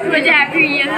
मुझे happy year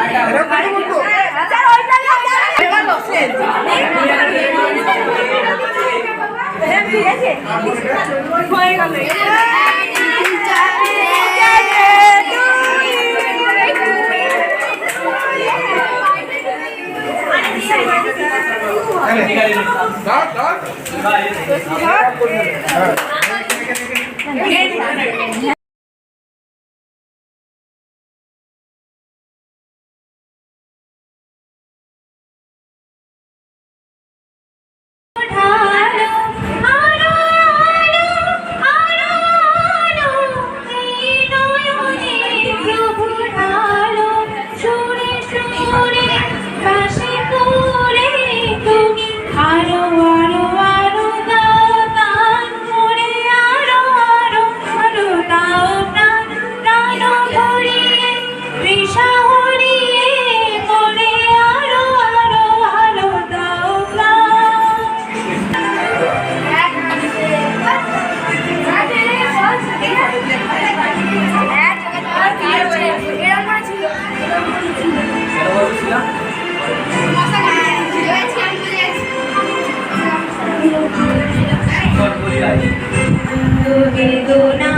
বেদনা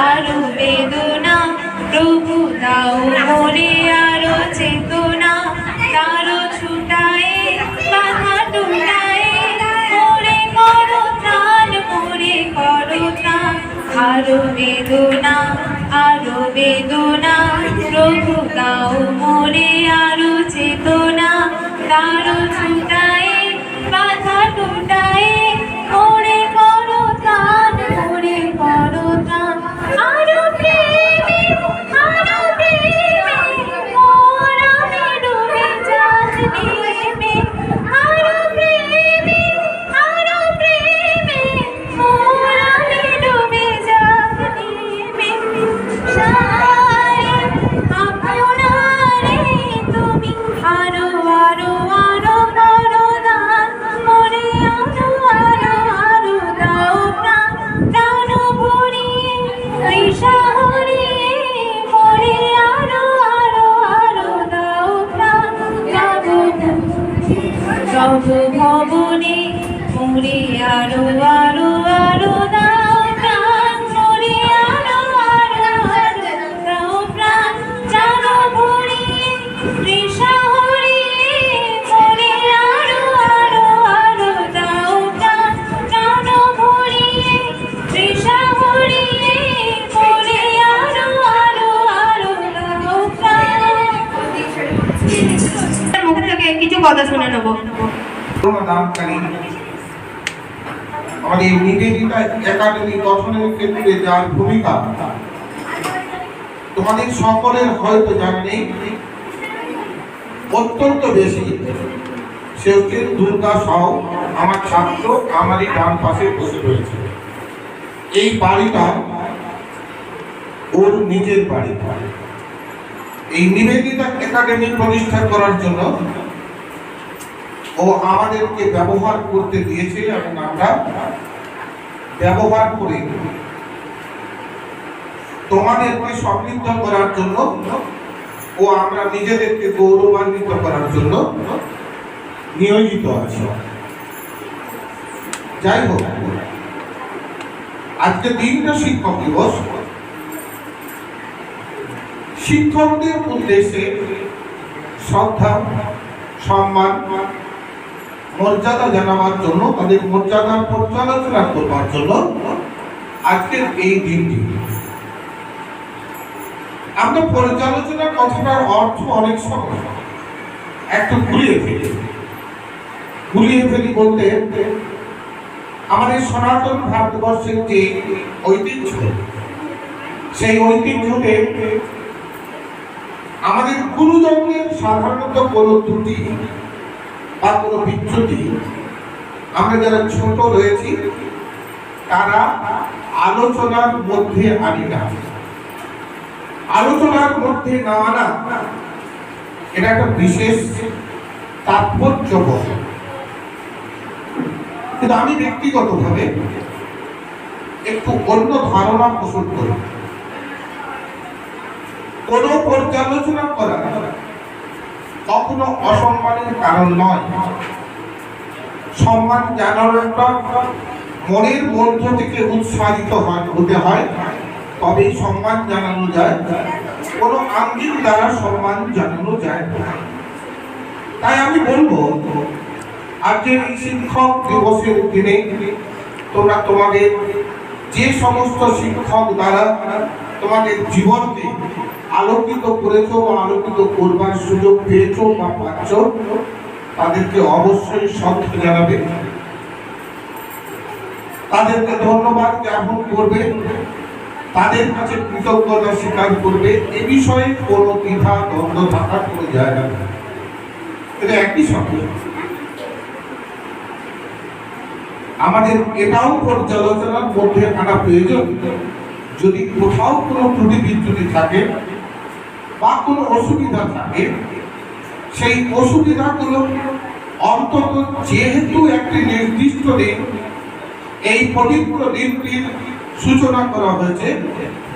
আরো বেদনা প্রভু দাও মোরে আরো চেতনা তারো ছুটায়ে বাধা টুটায়ে মোরে করো ত্রাণ আরো বেদনা প্রভু দাও মোরে আরো চেতনা তারো ছুটায়ে বাধা টুটায়ে মোরে করো ত্রাণ আরো প্রেমে মোর আমি ডুবে যাচ্ছি প্রেমে আরো প্রেমে মোর আমি ডুবে যাচ্ছি প্রেমে সারে আপনারে তুমি আরো করো দান মোরে আরো দাও প্রাণ ভরিয়ে তৃষা হরিয়ে মোরে আরো দাও প্রাণ সব ভবনে মোরে আরো দাও প্রাণ মোরে আরো দাও প্রাণ ভরিয়ে তৃষা হরিয়ে মোরে আরো দাও প্রাণ ভরিয়ে তৃষা হরিয়ে মোরে আরো দাও প্রাণ। মুখ থেকে কিছু কথা শুনে নেবো। আমাদের নিবেদিতা একাডেমি গঠনের ক্ষেত্রে যার ভূমিকা তোমাদের সকলের হয়তো জানা নেই, অত্যন্ত বেশি। সে হচ্ছে দুর্গা সহ আমার ছাত্র আমারই ডান পাশে বসে রয়েছে। এই বাড়িটা ওর নিজের বাড়ি। এই নিবেদিতা একাডেমি প্রতিষ্ঠা করার জন্য ও আমাদেরকে ব্যবহার করতে দিয়েছে এবং আমরা ব্যবহার করে তোমাদেরকে সমৃদ্ধ করার জন্য ও আমরা নিজেদেরকে গৌরবান্বিত করার জন্য নিয়োজিত আছি। যাই হোক, আজকে দিনটা শিক্ষক দিবস। শিক্ষকদের উদ্দেশ্যে শ্রদ্ধা সম্মান মর্যাদা জানাবার জন্য, তাদের মর্যাদার পর্যালোচনা করবার জন্য আজকের এই দিনটি। আমরা পর্যালোচনা কথাটার অর্থ অনেক সময় একটু ঘুরিয়ে ফেলি বলতে আমাদের সনাতন ভারতবর্ষের যে ঐতিহ্য, সেই ঐতিহ্যকে আমাদের গুরুজনদের সাধারণত কোনো ত্রুটি বা কোনো বিচ্যুতি আমরা যারা ছোট রয়েছি তারা আলোচনার মধ্যে আনি না। আলোচনার মধ্যে না আনা এটা একটা বিশেষ তাৎপর্য বলে। কিন্তু আমি ব্যক্তিগতভাবে একটু অন্য ধারণা পোষণ করি। কোন পর্যালোচনা করা কখনো অসম্মানের কারণ নয়। সম্মান জানানোটা মনের মধ্য থেকে উৎসাহিত হতে হয়, তবেই সম্মান জানানো যায়। কোনো আঙ্গিক দ্বারা সম্মান জানানো যায় না। তাই আমি বলবো, আজকের এই শিক্ষক দিবসের দিনে তোমরা তোমাদের যে সমস্ত শিক্ষক দ্বারা তোমাদের জীবনকে আলোকিত করেছো বা আলোকিত করবার সুযোগ পেয়েছো বা পাচ্ছ, তাদেরকে অবশ্যই শ্রদ্ধা জানাবে, তাদেরকে ধন্যবাদ জ্ঞাপন করবে, তাদের কাছে কৃতজ্ঞতা স্বীকার করবে। এ বিষয়ে কোনো দ্বিধা দ্বন্দ্ব থাকার কোনো জায়গা নেই। এটা একই সঙ্গে আমাদের এটাও পর্যালোচনার মধ্যে আনা প্রয়োজন, যদি কোথাও কোনো ত্রুটি বিচ্যুতি থাকে বা কোনো অসুবিধা থাকে, সেই অসুবিধাগুলো অন্তত যেহেতু একটি নির্দিষ্ট দিন, এই পবিত্র দিনটির সূচনা করা হয়েছে,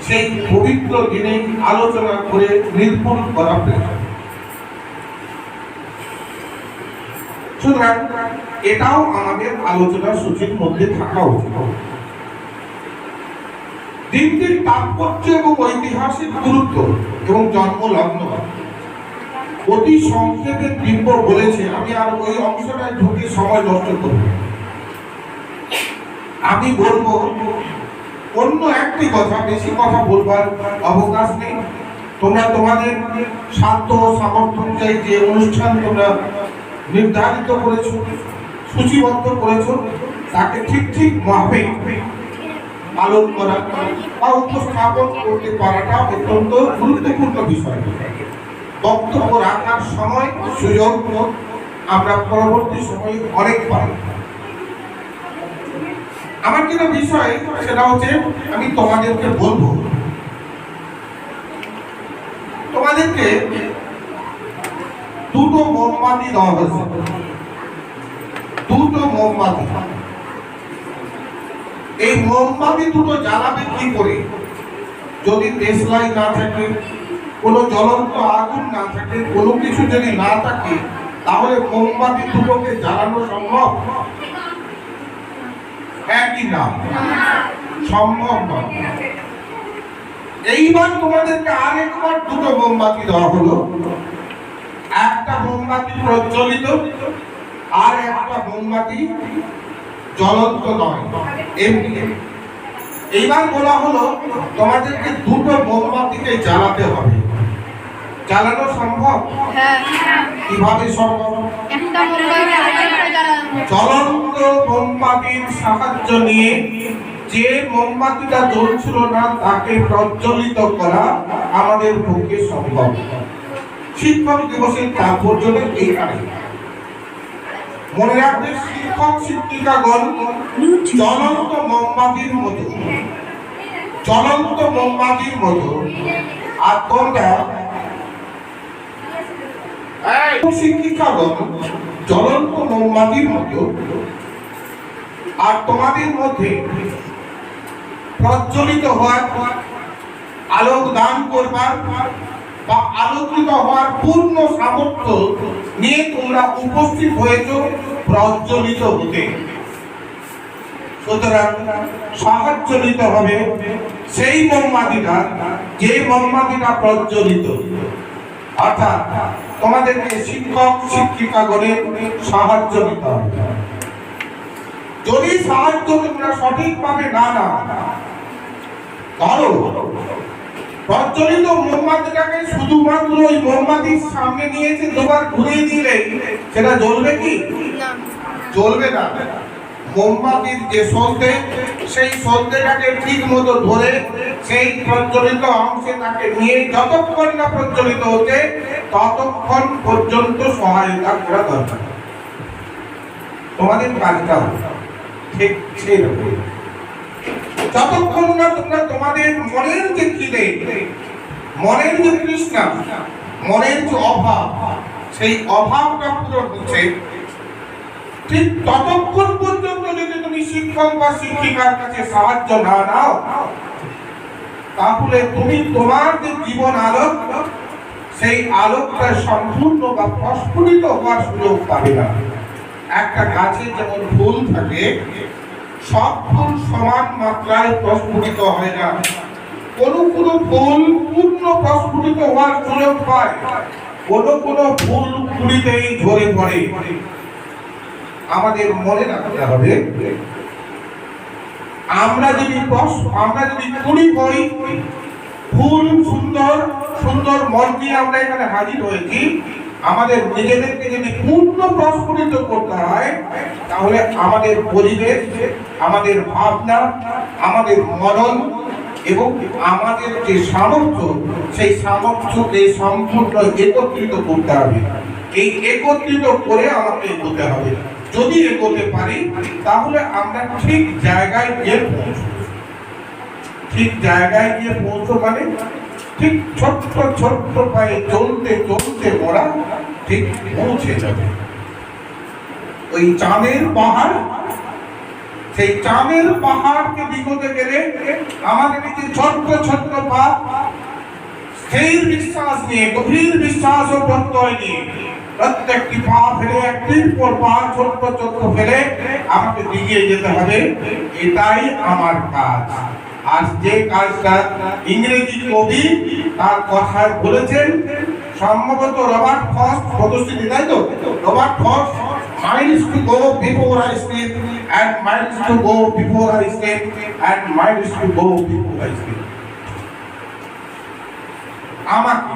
সেই পবিত্র দিনে আলোচনা করে নির্মূল করা প্রয়োজন। সুতরাং এটাও আমাদের আলোচনা সূচির মধ্যে থাকা উচিত। দিনটির তাৎপর্য এবং ঐতিহাসিক গুরুত্ব এবং জন্মলগ্ন অতি সংক্ষেপে দিব্য বলেছে। আমি আর ওই অংশটায় ঢুকে সময় নষ্ট করব। আমি বলবো অন্য একটি কথা, বেশি কথা বলবার অবকাশ নেই। তোমরা তোমাদের সাধ্য সামর্থ্য অনুযায়ী যে অনুষ্ঠান তোমরা নির্ধারিত করেছো, সূচিবদ্ধ করেছো, তাকে ঠিক ভাবে পালন করা বা উপস্থাপন করতে পারাটা অত্যন্ত গুরুত্বপূর্ণ বিষয়। বক্তব্য রাখার সময় সুযোগ আমরা পরবর্তী সময়ে অনেক পাই। আমার যেটা বিষয় সেটা হচ্ছে, আমি তোমাদেরকে বলবো, তোমাদেরকে দুটো মোমবাতি দেওয়া হয়েছে। দুটো মোমবাতি। এই মোমবাতি দুটো জ্বালাবে কি করে? যদি দেশলাই না থাকে, কোনো জ্বলন্ত আগুন না থাকে, কোনো কিছু যদি না থাকে, তাহলে মোমবাতি দুটোকে জ্বালানো সম্ভব? হ্যাঁ কি না? সম্ভব নয়। এইবার তোমাদেরকে আরেকবার দুটো মোমবাতি দেওয়া হলো। একটা মোমবাতি প্রজ্বলিত, আর একটা মোমবাতি জ্বলন্ত নয়, এমনি। এইবার বলা হলো তোমাদেরকে দুটো মোমবাতিকে জ্বালাতে হবে। জ্বালানো সম্ভব? কিভাবে সম্ভব? জ্বলন্ত মোমবাতির সাহায্য নিয়ে যে মোমবাতিটা জ্বলছিল না তাকে প্রজ্বলিত করা আমাদের পক্ষে সম্ভব। শিক্ষক দিবসের তাৎপর্যটা এইখানে। মনে রাখবে, শিক্ষক শিক্ষিকাগণ জ্বলন্ত মোমবাতির মতো, জ্বলন্ত মোমবাতির মতো। আর তোমরা শিক্ষিকাগণ জ্বলন্ত মোমবাতির মতো। আর তোমাদের মধ্যে প্রজ্বলিত হওয়ার, আলোক দান করবার বা আলোকিত হওয়ার পূর্ণ সামর্থ্য নিয়ে তোমরা উপস্থিত হয়েছ প্রজ্বলিত হতে। সুতরাং সাহায্য নিতে হবে সেই মোমবাতিটা, যে মোমবাতিটা প্রজ্বলিত। অর্থাৎ তোমাদেরকে শিক্ষক শিক্ষিকাগণের সাহায্য নিতে হবে। যদি সাহায্য তোমরা সঠিকভাবে না নাও, ধরো প্রজ্বলিত মোমবাতিটাকে শুধুমাত্র ওই মোমবাতির সামনে নিয়েছে, দুবার ঘুরিয়ে দিলে সেটা জ্বলবে কি? জ্বলবে না। মোমবাতির যে সলতে, সেই সলতেটাকে ঠিক মতো ধরে সেই প্রজ্বলিত অংশে তাকে নিয়ে যতক্ষণ না প্রজ্বলিত হচ্ছে ততক্ষণ পর্যন্ত সহায়তা করা দরকার। তোমাদের কাজটা ঠিক সেইরকম। যতক্ষণ না তোমরা তোমাদের মনের যে খিদে, মনের যে তৃষ্ণা, মনের যে অভাব, সেই অভাবটা পূরণ হচ্ছে, ঠিক ততক্ষণ পর্যন্ত যদি তুমি শিক্ষক বা শিক্ষিকার কাছে সাহায্য না নাও, তাহলে তুমি তোমার যে জীবন আলোক, সেই আলোকটা সম্পূর্ণ বা প্রস্ফুটিত হওয়ার সুযোগ পাবে না। একটা গাছে যেমন ফুল থাকে, সব ফুল সমান মাত্রায় প্রস্ফুটিত হয় না। কোনো কোনো ফুল পূর্ণ প্রস্ফুটিত হওয়ার সুযোগ পায়, কোনো কোনো ফুল কুড়িতেই ঝরে পড়ে। আমাদের মনে রাখতে হবে, আমরা যদি কুড়ি হই, ফুল সুন্দর সুন্দর মন নিয়ে আমরা এখানে হাজির হয়েছি, আমাদের নিজেদেরকে যদি পূর্ণ প্রস্ফুটিত করতে হয়, তাহলে আমাদের পরিবেশ, আমাদের ভাবনা, আমাদের মনন এবং আমাদের যে সামর্থ্য, সেই সামর্থ্যকে সম্পূর্ণ একত্রিত করতে হবে। এই একত্রিত করে আমাকে এগোতে হবে। যদি এগোতে পারি, তাহলে আমরা ঠিক জায়গায় গিয়ে পৌঁছব। ঠিক জায়গায় গিয়ে পৌঁছব মানে ঠিক ছোট্ট ছোট্ট পায়ে চলতে চলতে ওরা ঠিক পৌঁছে যাবে ওই চাঁদের পাহাড়। সেই চাঁদের পাহাড়কে বিগতে গেলে আমাদের এই যে ছোট্ট ছোট্ট পা, স্থির বিশ্বাস নিয়ে, গভীর বিশ্বাস ও প্রত্যয় নিয়ে প্রত্যেকটি পা ফেলে, একটির পর পা ছোট্ট ছোট্ট ফেলে আমাকে এগিয়ে যেতে হবে। এটাই আমার কাজ। আজ যে কাজটা ইংরেজি কবি তার কথায় বলেছেন, সম্ভবত রবার্ট ফ্রস্ট পদশ্রী, তাই তো? Robert frost, miles to go before I sleep, and miles to go before I sleep, and miles to go before I sleep. আমাকে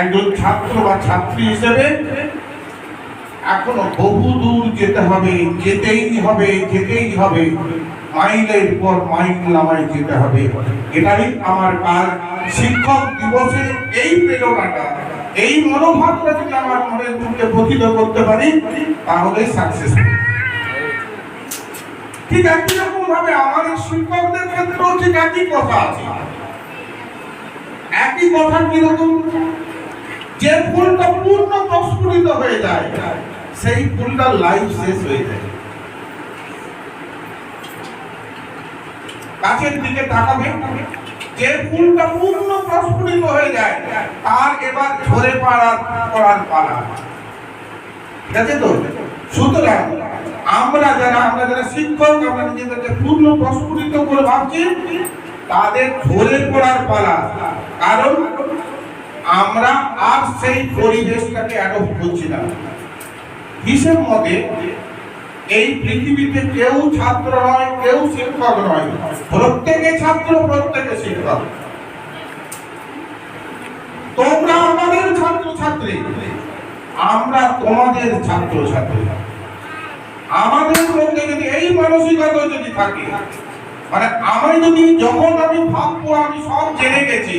একজন ছাত্র বা ছাত্রী হিসেবে এখনো বহু দূর যেতে হবে, যেতেই হবে, যেতেই হবে, মাইলের পর মাইল আমায় যেতে হবে। এটাই আমার কাজ। শিক্ষক দিবসে এই প্রেরণাটা, এই মনোভাবটা যদি আমার মনের মধ্যে প্রতিষ্ঠিত করতে পারি, তাহলে সাকসেস। ঠিক একই রকম ভাবে আমাদের শিক্ষকদের ক্ষেত্রেও ঠিক একই কথা আছে। একই কথা কিরকম? যে ফুলটা পূর্ণ প্রস্ফুটিত হয়ে যায়, সেই ফুলটার লাইফ শেষ হয়ে যায়। গাছের দিকে তাকাবে, যে ফুলটা পূর্ণ প্রস্ফুটিত হয়ে যায়, তার এবার ঝরে পড়ার পালা। ঠিক আছে তো? সুতরাং আমরা যারা শিক্ষক, আমরা নিজেদেরকে পূর্ণ প্রস্ফুটিত করে ভাবছি, তাদের ঝরে পড়ার পালা। কারণ আমরা আর সেই পরিবেশটাকে অ্যাডপ্ট করছি না। হিসেব মতে এই পৃথিবীতে কেউ ছাত্র নয়, কেউ শিক্ষক নয়, প্রত্যেকে ছাত্র, প্রত্যেকে শিক্ষক। তোমরা আমাদের ছাত্র ছাত্রী, আমরা তোমাদের ছাত্র ছাত্রী। আমাদের মধ্যে যদি এই মানসিকতা যদি থাকে, মানে যখন আমি ভাববো আমি সব জেনে গেছি,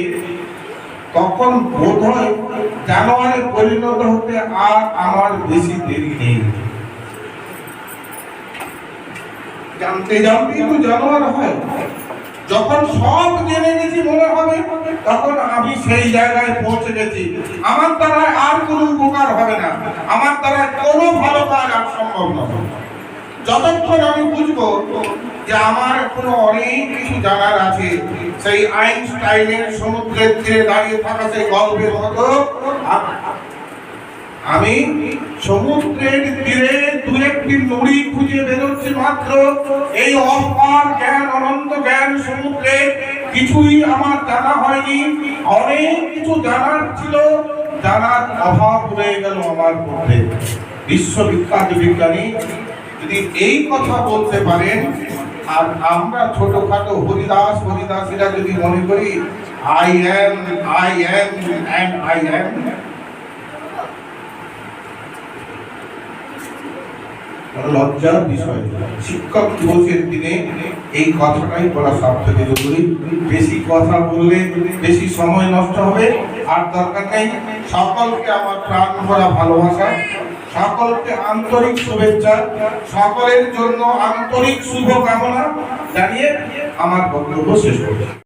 তখন বোধ হয় জানোয়ারে পরিণত হতে আর আমার বেশি দেরি নেই। জানতে জানতেই তো জানোয়ার হয়। যখন সব জেনে গেছি মনে হবে, তখন আমি সেই জায়গায় পৌঁছে গেছি, আমার দ্বারা আর কোনো উপকার হবে না, আমার দ্বারা কোনো ভালো কাজ আর সম্ভব নয়। যতক্ষণ আমি বুঝবো যে আমার এখনো অনেক কিছু জানার আছে, সেই আইনস্টাইনের সমুদ্রের তীরে দাঁড়িয়ে থাকা সেই গল্পের মতো আমি সমুদ্রের তীরে দু একটি নুড়ি খুঁজে বেরোচ্ছি মাত্র। এই অপার জ্ঞান, অনন্ত জ্ঞান সমুদ্রে কিছুই আমার জানা হয়নি। অনেক কিছু জানার ছিল, জানার অভাব রয়ে গেল আমার মধ্যে। বিশ্ববিখ্যাত বিজ্ঞানী যদি এই কথা বলতে পারেন, আর আমরা ছোটখাটো হরিদাসীরা যদি মনে করি I am and I am, লজ্জার বিষয়। শিক্ষক দিবসের দিনে এই কথাটাই বলা সব থেকে জরুরি। বেশি কথা বললে বেশি সময় নষ্ট হবে, আর দরকার নেই। সকলকে আমার প্রাণ ভরা ভালোবাসা, সকলকে আন্তরিক শুভেচ্ছা, সকলের জন্য আন্তরিক শুভকামনা জানিয়ে আমার বক্তব্য শেষ করছি।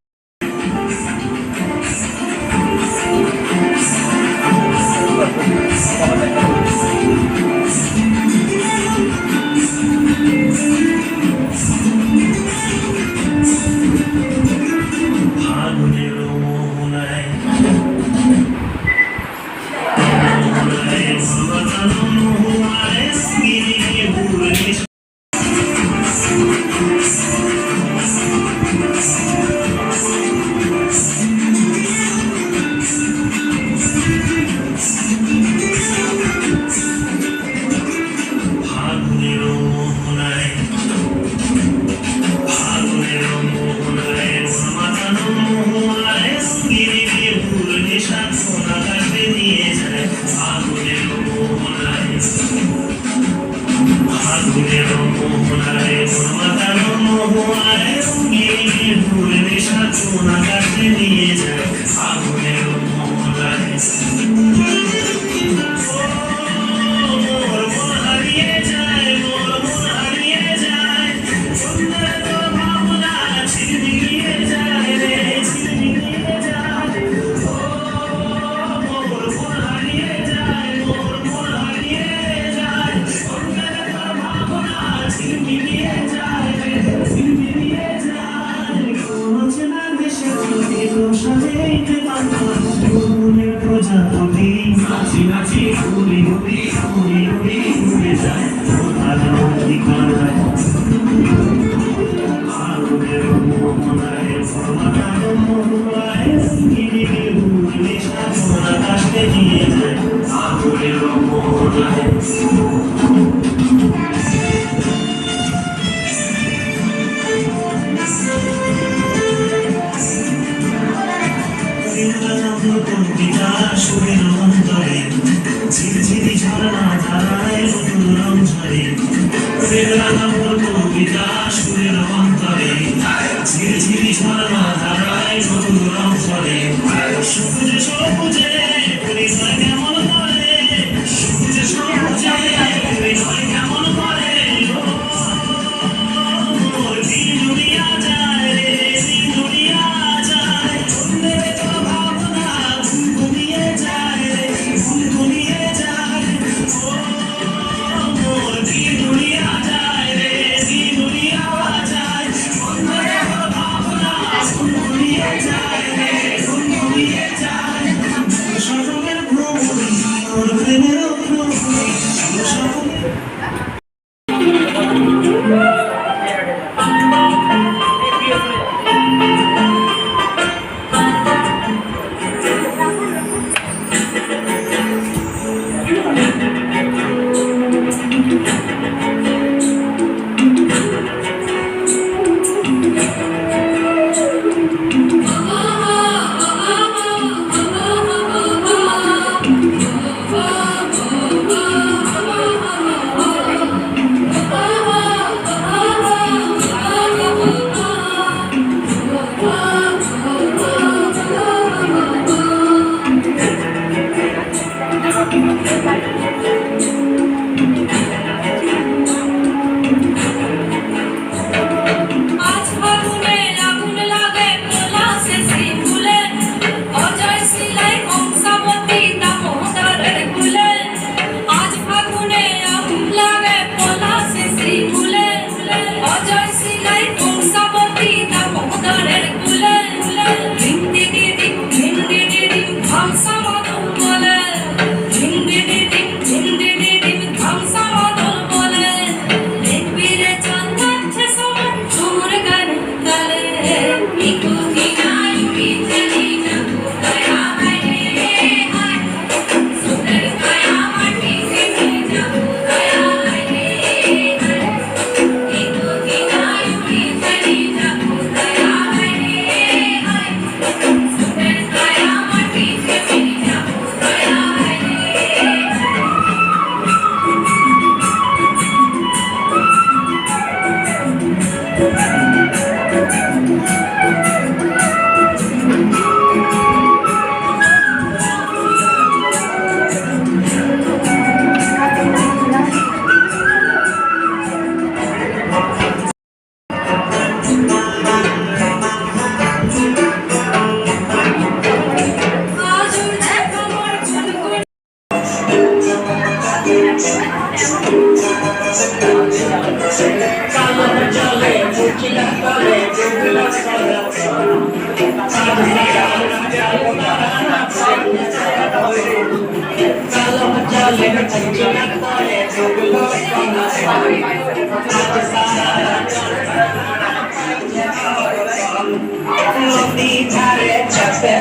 নদী ধারে চাপে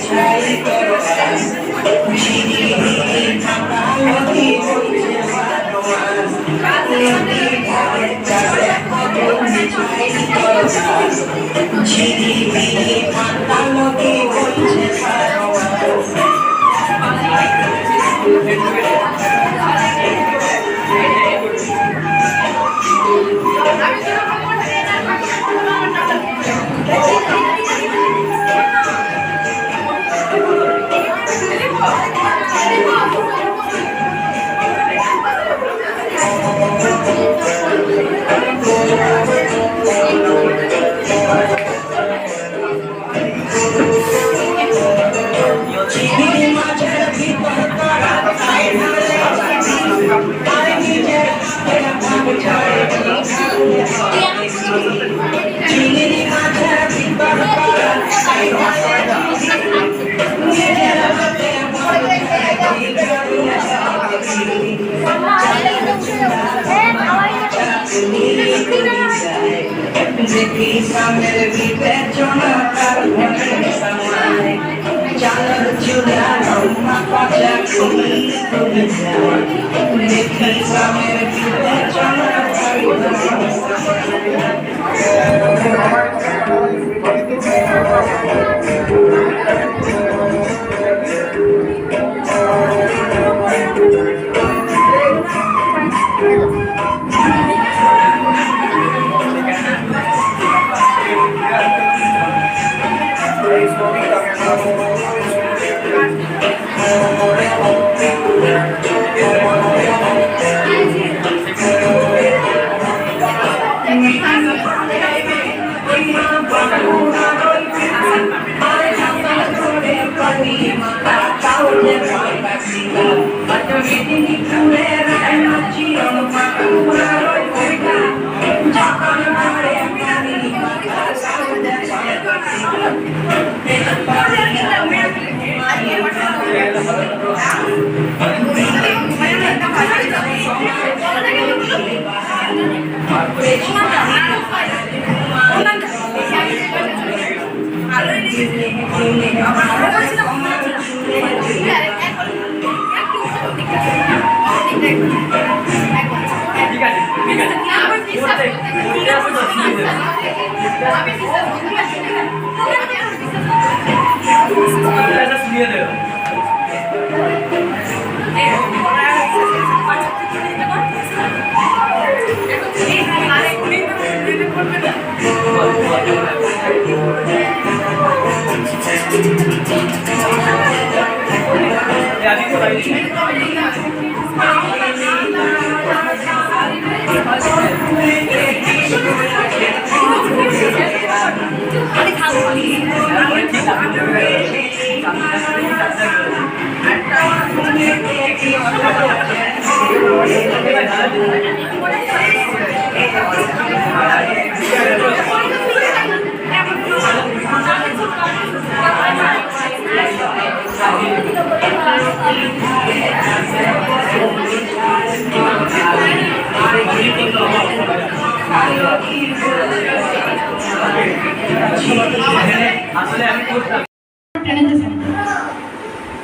ছাই করো ঝিরি ঠান্ডা নদী বইছে বারোয়ান নদী ধারে চাপে ছাই করো ঝিরি ঠান্ডা নদী বইছে বারোয়ান দেখি সামের বিবেচনা তার ঘরে সামায় চালের চুলা রম্মা পাচা খুলি তুলে যায় দেখি সামের বিবেচনা তার ঘরে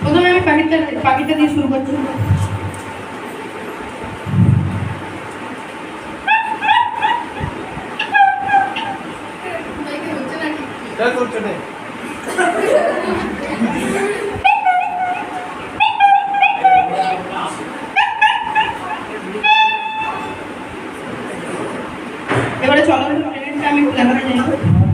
প্রথমে আমি পাখিটা দিয়ে শুরু করছি। এবারে চলো ট্রেনটা আমি একটু দেখাতে চাই।